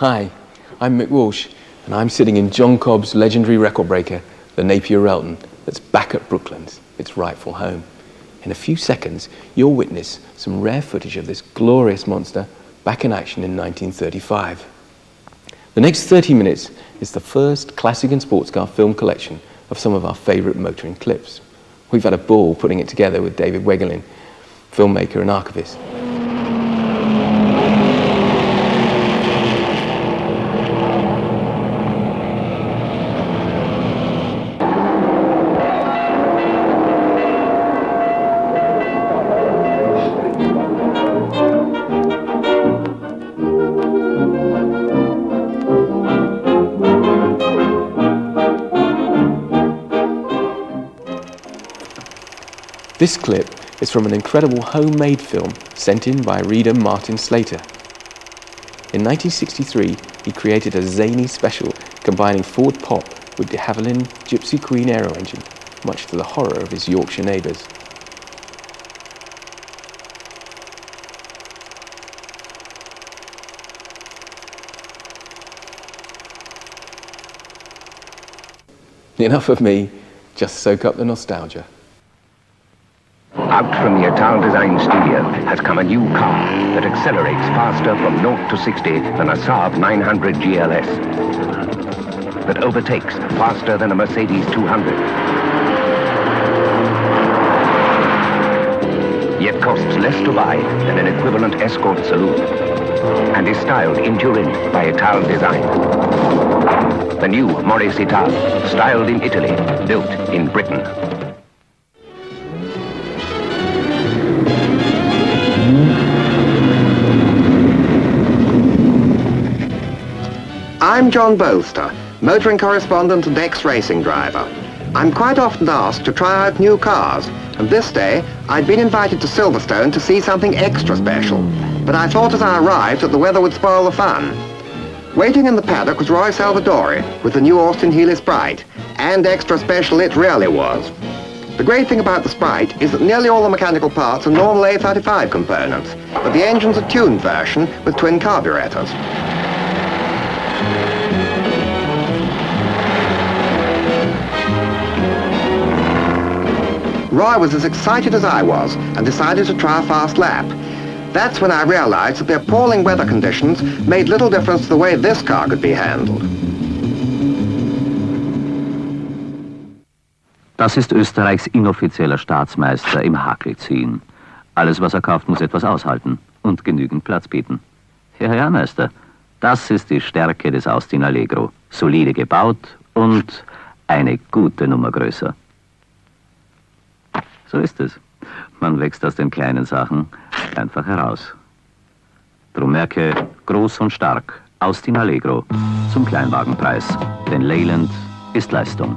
Hi, I'm Mick Walsh, and I'm sitting in John Cobb's legendary record breaker, the Napier Relton, that's back at Brooklands, its rightful home. In a few seconds, you'll witness some rare footage of this glorious monster back in action in 1935. The next 30 minutes is the first classic and sports car film collection of some of our favourite motoring clips. We've had a ball putting it together with David Wegelin, filmmaker and archivist. This clip is from an incredible homemade film sent in by reader Martin Slater. In 1963, he created a zany special combining Ford Pop with de Havilland Gypsy Queen aero engine, much to the horror of his Yorkshire neighbours. Enough of me, just soak up the nostalgia. Out from the Ital Design studio has come a new car that accelerates faster from 0 to 60 than a Saab 900 GLS. That overtakes faster than a Mercedes 200. Yet costs less to buy than an equivalent Escort saloon. And is styled in Turin by Ital Design. The new Morris Ital, styled in Italy, built in Britain. I'm John Bolster, motoring correspondent and ex-racing driver. I'm quite often asked to try out new cars, and this day I'd been invited to Silverstone to see something extra special, but I thought as I arrived that the weather would spoil the fun. Waiting in the paddock was Roy Salvadori with the new Austin Healey Sprite, and extra special it really was. The great thing about the Sprite is that nearly all the mechanical parts are normal A35 components, but the engine's a tuned version with twin carburetors. Roy was as excited as I was and decided to try a fast lap. That's when I realized that the appalling weather conditions made little difference to the way this car could be handled. Das ist Österreichs inoffizieller Staatsmeister im Hakelziehen. Alles, was er kauft, muss etwas aushalten und genügend Platz bieten. Ja, ja, Meister, das ist die Stärke des Austin Allegro. Solide gebaut und eine gute Nummer größer. So ist es. Man wächst aus den kleinen Sachen einfach heraus. Drum merke, groß und stark, Austin Allegro zum Kleinwagenpreis. Denn Leyland ist Leistung.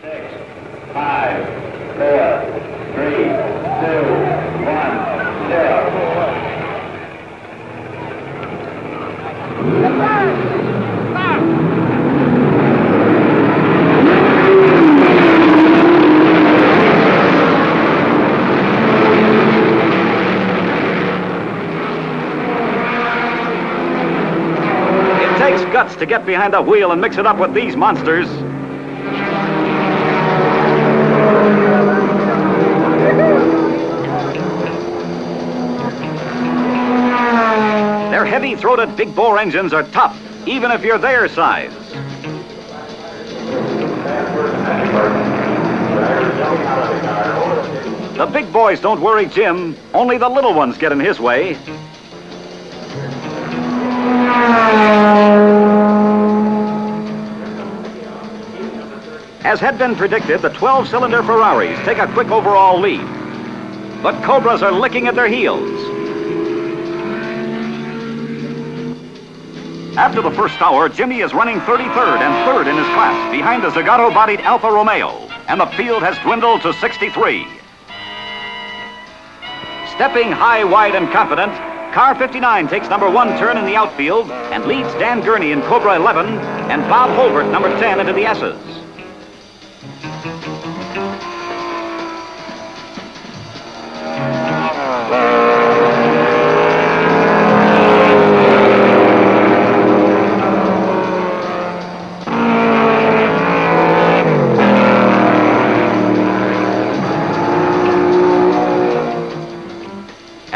6, 5, 4, 3, 2, 1, 0. Guts to get behind the wheel and mix it up with these monsters. Their heavy-throated big-bore engines are tough, even if you're their size. The big boys don't worry Jim, only the little ones get in his way. As had been predicted, the 12-cylinder Ferraris take a quick overall lead. But Cobras are licking at their heels. After the first hour, Jimmy is running 33rd and 3rd in his class, behind the Zagato-bodied Alfa Romeo, and the field has dwindled to 63. Stepping high, wide, and confident, Car 59 takes number 1 turn in the outfield and leads Dan Gurney in Cobra 11 and Bob Holbert, number 10, into the S's.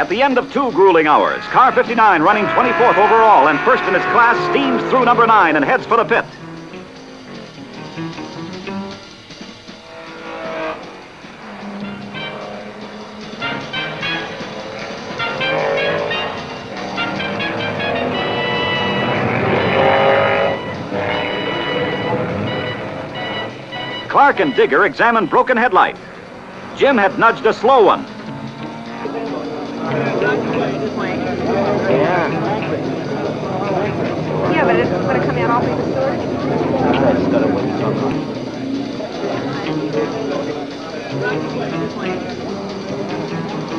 At the end of 2 grueling hours, car 59, running 24th overall and first in its class, steams through number 9 and heads for the pit. Clark and Digger examined broken headlight. Jim had nudged a slow one. Yeah, but it's going to come out all through the store.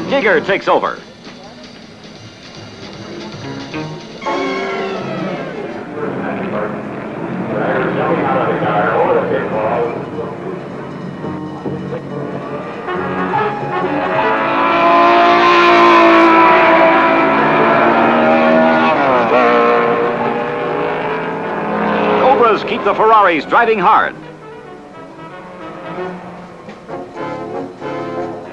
Digger takes over. Cobras keep the Ferraris driving hard.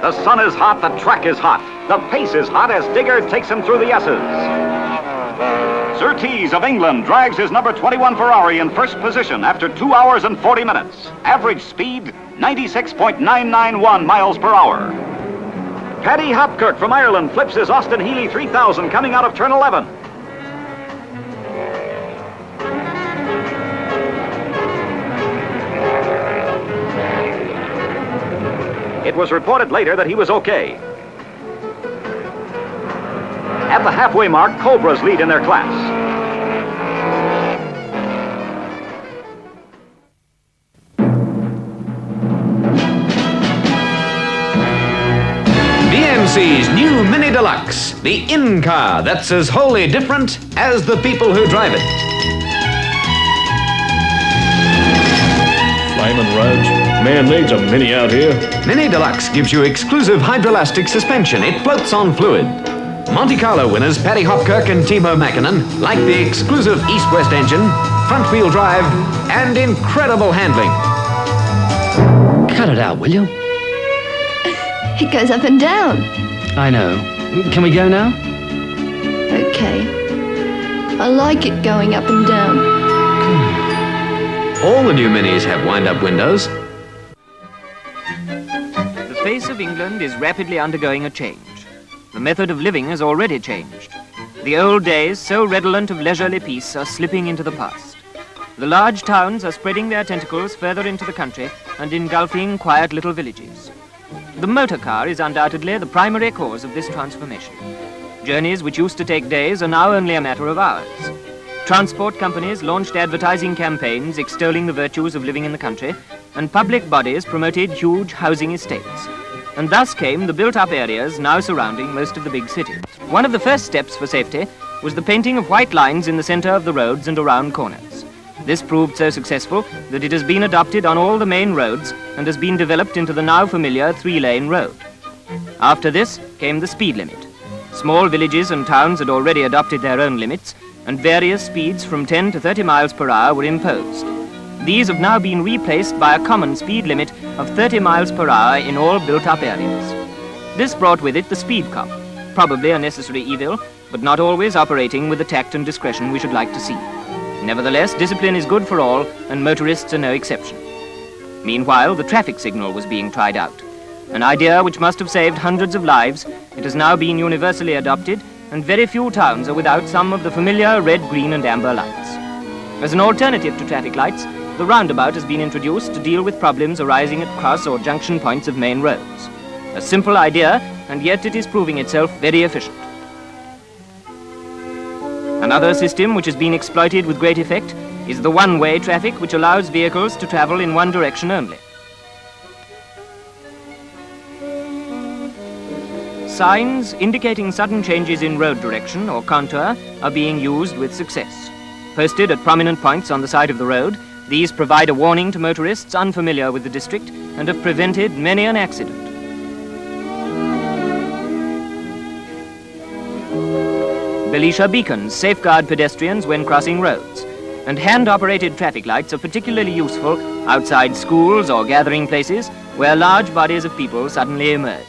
The sun is hot, the track is hot, the pace is hot as Digger takes him through the S's. Surtees of England drags his number 21 Ferrari in first position after 2 hours and 40 minutes. Average speed, 96.991 miles per hour. Paddy Hopkirk from Ireland flips his Austin Healey 3000 coming out of turn 11. It was reported later that he was okay. At the halfway mark, Cobras lead in their class. BMC's new Mini Deluxe, the in-car that's as wholly different as the people who drive it. Flamin' roads. Man needs a Mini out here. Mini Deluxe gives you exclusive hydroelastic suspension. It floats on fluid. Monte Carlo winners Paddy Hopkirk and Timo Mäkinen like the exclusive east-west engine, front-wheel drive, and incredible handling. Cut it out, will you? It goes up and down. I know. Can we go now? Okay. I like it going up and down. All the new Minis have wind-up windows. The face of England is rapidly undergoing a change. The method of living has already changed. The old days, so redolent of leisurely peace, are slipping into the past. The large towns are spreading their tentacles further into the country and engulfing quiet little villages. The motor car is undoubtedly the primary cause of this transformation. Journeys which used to take days are now only a matter of hours. Transport companies launched advertising campaigns extolling the virtues of living in the country, and public bodies promoted huge housing estates. And thus came the built-up areas now surrounding most of the big cities. One of the first steps for safety was the painting of white lines in the center of the roads and around corners. This proved so successful that it has been adopted on all the main roads and has been developed into the now familiar 3-lane road. After this came the speed limit. Small villages and towns had already adopted their own limits, and various speeds from 10 to 30 miles per hour were imposed. These have now been replaced by a common speed limit of 30 miles per hour in all built-up areas. This brought with it the speed cop, probably a necessary evil, but not always operating with the tact and discretion we should like to see. Nevertheless, discipline is good for all, and motorists are no exception. Meanwhile, the traffic signal was being tried out. An idea which must have saved hundreds of lives, it has now been universally adopted, and very few towns are without some of the familiar red, green, and amber lights. As an alternative to traffic lights, the roundabout has been introduced to deal with problems arising at cross or junction points of main roads. A simple idea, and yet it is proving itself very efficient. Another system which has been exploited with great effect is the one-way traffic, which allows vehicles to travel in one direction only. Signs indicating sudden changes in road direction or contour are being used with success. Posted at prominent points on the side of the road, these provide a warning to motorists unfamiliar with the district and have prevented many an accident. Belisha beacons safeguard pedestrians when crossing roads, and hand-operated traffic lights are particularly useful outside schools or gathering places where large bodies of people suddenly emerge.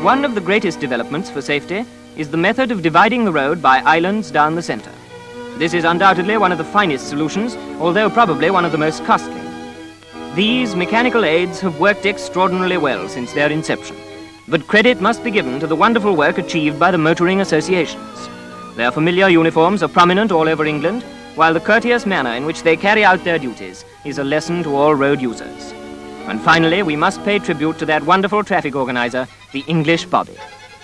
One of the greatest developments for safety is the method of dividing the road by islands down the center. This is undoubtedly one of the finest solutions, although probably one of the most costly. These mechanical aids have worked extraordinarily well since their inception, but credit must be given to the wonderful work achieved by the motoring associations. Their familiar uniforms are prominent all over England, while the courteous manner in which they carry out their duties is a lesson to all road users. And finally, we must pay tribute to that wonderful traffic organizer, the English Bobby.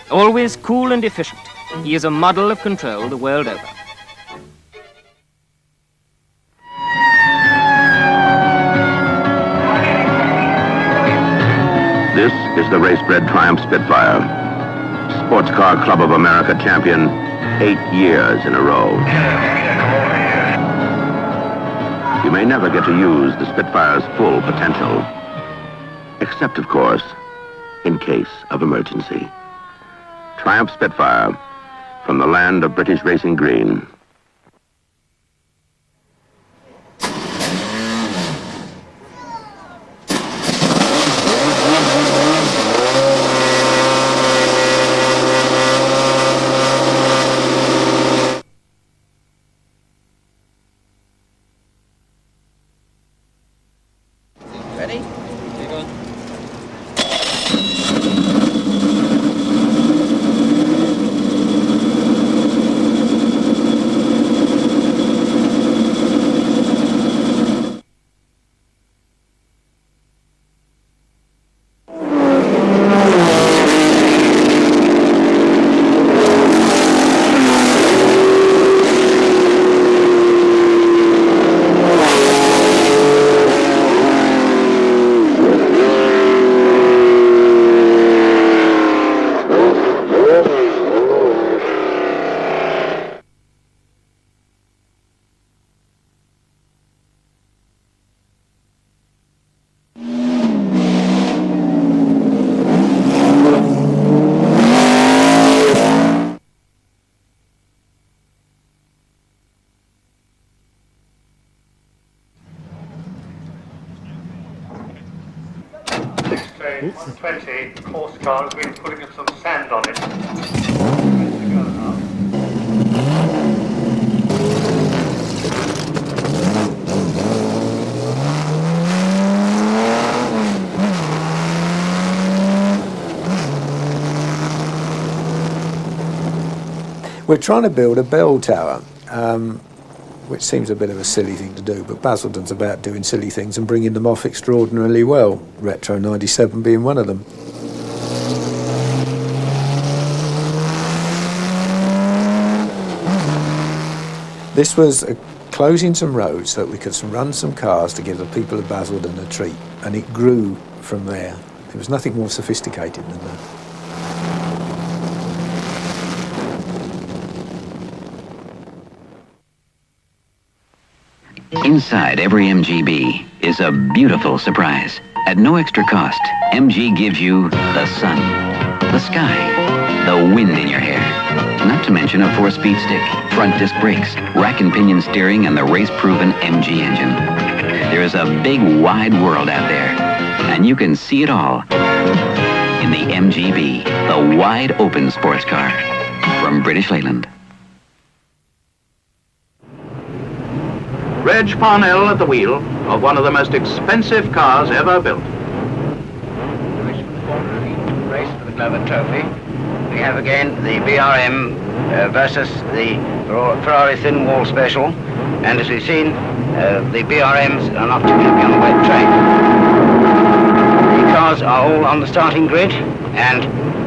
Always cool and efficient, he is a model of control the world over. This is the race-bred Triumph Spitfire. Sports Car Club of America champion 8 years in a row. You may never get to use the Spitfire's full potential. Except, of course, in case of emergency. Triumph Spitfire, from the land of British racing green. Ready? Train 20, the horse car has been putting some sand on it. We're trying to build a bell tower, which seems a bit of a silly thing to do, but Basildon's about doing silly things and bringing them off extraordinarily well, Retro 97 being one of them. This was closing some roads so that we could run some cars to give the people of Basildon a treat, and it grew from there. There was nothing more sophisticated than that. Inside every MGB is a beautiful surprise. At no extra cost, MG gives you the sun, the sky, the wind in your hair. Not to mention a 4-speed stick, front disc brakes, rack and pinion steering, and the race-proven MG engine. There is a big, wide world out there, and you can see it all in the MGB, the wide-open sports car from British Leyland. Reg Parnell at the wheel of one of the most expensive cars ever built. Race for the Glover Trophy. We have again the BRM versus the Ferrari Thin Wall Special, and as we've seen, the BRMs are not going to be on the wet track. The cars are all on the starting grid, and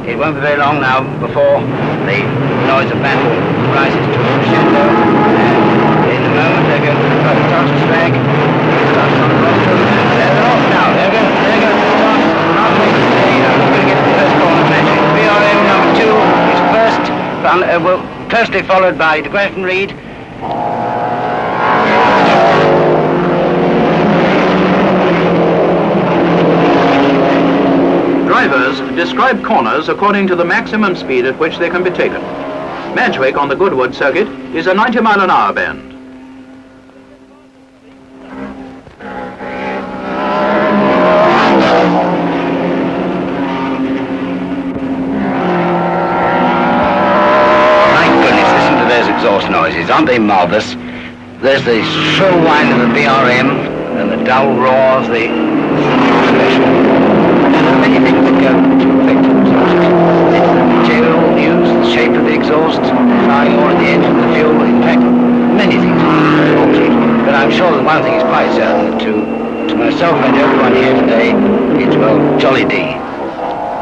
it won't be very long now before the noise of battle rises to a crescendo. In a moment, they're going to start to drag. They're off now. They're going to start. Not going to get to the first corner matching. BRM number 2 is first, closely followed by De Grafton Reed. Drivers describe corners according to the maximum speed at which they can be taken. Madgwick on the Goodwood circuit is a 90-mile-an-hour bend. Don't be marvellous. There's the shrill whine of the BRM and the dull roar of the special. There are many things that go to affect it. The material used, the shape of the exhaust, flying oil in the engine, the fuel, in fact, many things are altered. But I'm sure that one thing is quite certain, to myself and everyone here today, it's, well, jolly D.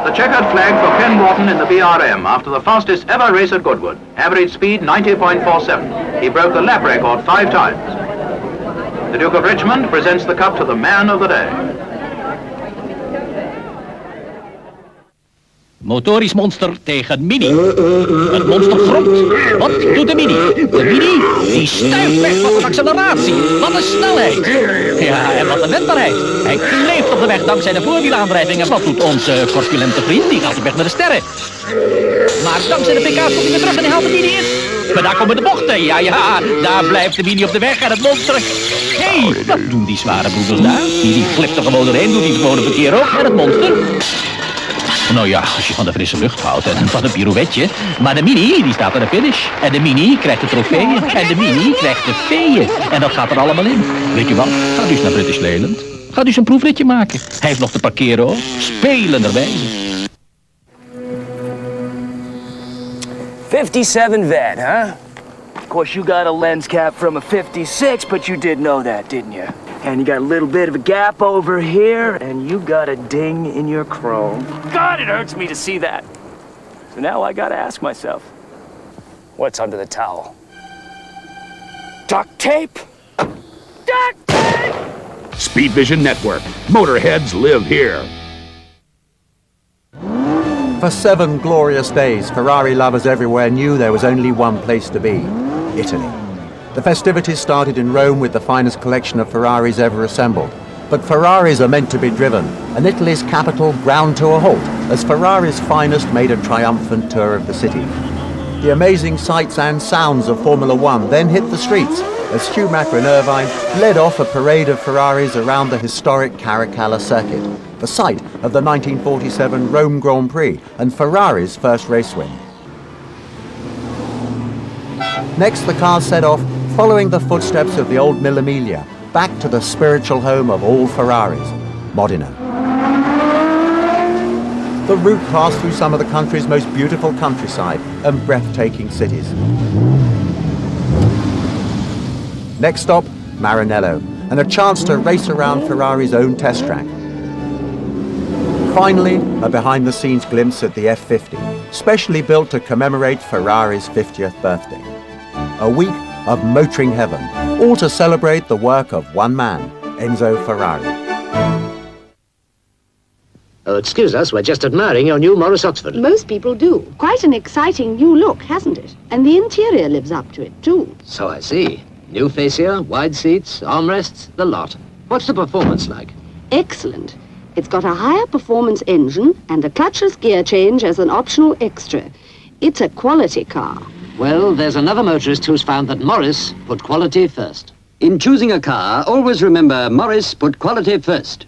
The checkered flag for Ken Wharton in the BRM after the fastest ever race at Goodwood. Average speed 90.47. He broke the lap record 5 times. The Duke of Richmond presents the cup to the man of the day. Motorisch monster tegen Mini. Het monster gromt. Wat doet de Mini? De Mini, die stuift weg. Wat een acceleratie. Wat een snelheid. Ja, en wat een wendbaarheid. Hij kleeft op de weg dankzij de voorwielaandrijving. En wat doet onze corpulente vriend? Die gaat op weg naar de sterren. Maar dankzij de pk's komt hij weer terug en hij haalt de Mini in. Maar daar komen de bochten. Ja, daar blijft de Mini op de weg en het monster. Hé, wat doen die zware broeders daar? Die glipt er gewoon doorheen, doet die het gewone verkeer ook. En het monster? Nou ja, als je van de frisse lucht houdt en van een pirouetje. Maar de Mini, die staat aan de finish. En de Mini krijgt de trofeeën. En de Mini krijgt de feeën. En dat gaat er allemaal in. Weet je wat? Ga dus naar British Leyland. Ga dus een proefritje maken. Hij heeft nog te parkeren hoor. Spelenderwijze. 57 vet, huh? Of course you got a lens cap from a 56, but you did know that, didn't you? And you got a little bit of a gap over here, and you got a ding in your chrome. God, it hurts me to see that. So now I gotta ask myself, what's under the towel? Duct tape? Duct tape! Speed Vision Network. Motorheads live here. For 7 glorious days, Ferrari lovers everywhere knew there was only one place to be: Italy. The festivities started in Rome with the finest collection of Ferraris ever assembled. But Ferraris are meant to be driven, and Italy's capital ground to a halt as Ferrari's finest made a triumphant tour of the city. The amazing sights and sounds of Formula One then hit the streets as Schumacher and Irvine led off a parade of Ferraris around the historic Caracalla circuit, the site of the 1947 Rome Grand Prix and Ferrari's first race win. Next, the cars set off, following the footsteps of the old Mille Miglia, back to the spiritual home of all Ferraris, Modena. The route passed through some of the country's most beautiful countryside and breathtaking cities. Next stop, Maranello, and a chance to race around Ferrari's own test track. Finally, a behind-the-scenes glimpse at the F50, specially built to commemorate Ferrari's 50th birthday. A week of motoring heaven, all to celebrate the work of one man, Enzo Ferrari. Oh, excuse us, we're just admiring your new Morris Oxford. Most people do. Quite an exciting new look, hasn't it? And the interior lives up to it, too. So I see. New fascia, wide seats, armrests, the lot. What's the performance like? Excellent. It's got a higher performance engine and a clutchless gear change as an optional extra. It's a quality car. Well, there's another motorist who's found that Morris put quality first. In choosing a car, always remember Morris put quality first.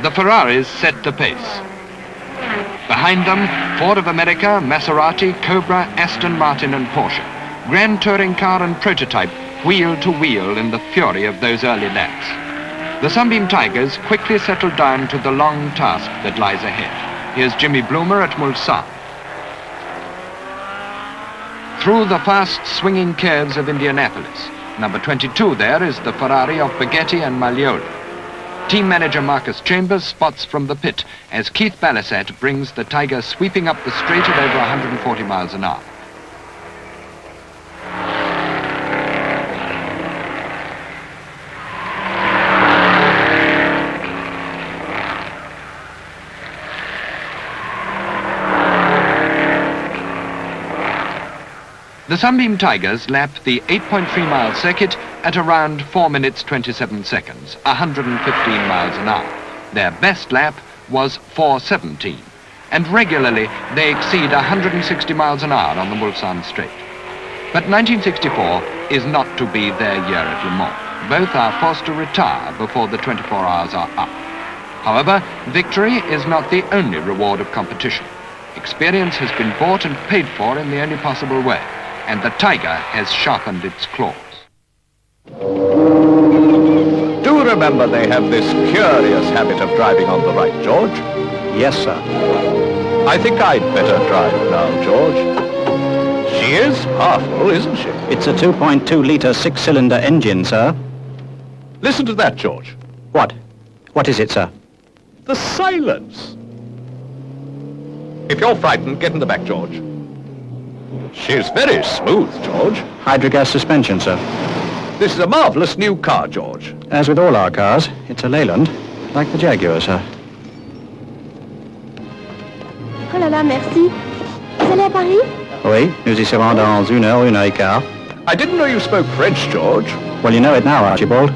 The Ferraris set the pace. Behind them, Ford of America, Maserati, Cobra, Aston Martin and Porsche. Grand touring car and prototype, wheel to wheel in the fury of those early laps. The Sunbeam Tigers quickly settled down to the long task that lies ahead. Here's Jimmy Bloomer at Mulsanne. Through the fast swinging curves of Indianapolis. Number 22 there is the Ferrari of Baghetti and Maglioli. Team manager Marcus Chambers spots from the pit as Keith Balasat brings the Tiger sweeping up the straight at over 140 miles an hour. The Sunbeam Tigers lapped the 8.3-mile circuit at around 4 minutes 27 seconds, 115 miles an hour. Their best lap was 4:17, and regularly they exceed 160 miles an hour on the Mulsanne Straight. But 1964 is not to be their year at Le Mans. Both are forced to retire before the 24 hours are up. However, victory is not the only reward of competition. Experience has been bought and paid for in the only possible way, and the Tiger has sharpened its claws. Do remember they have this curious habit of driving on the right, George? Yes, sir. I think I'd better drive now, George. She is powerful, isn't she? It's a 2.2-litre 6-cylinder engine, sir. Listen to that, George. What? What is it, sir? The silence. If you're frightened, get in the back, George. She's very smooth, George. Hydrogas suspension, sir. This is a marvelous new car, George. As with all our cars, it's a Leyland, like the Jaguar, sir. Oh là là, merci. Vous allez à Paris? Oui, nous y serons dans 1 heure et quart. I didn't know you spoke French, George. Well, you know it now, Archibald.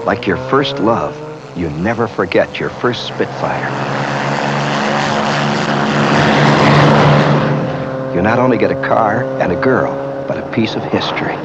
Like your first love, you never forget your first Spitfire. You not only get a car and a girl, but a piece of history.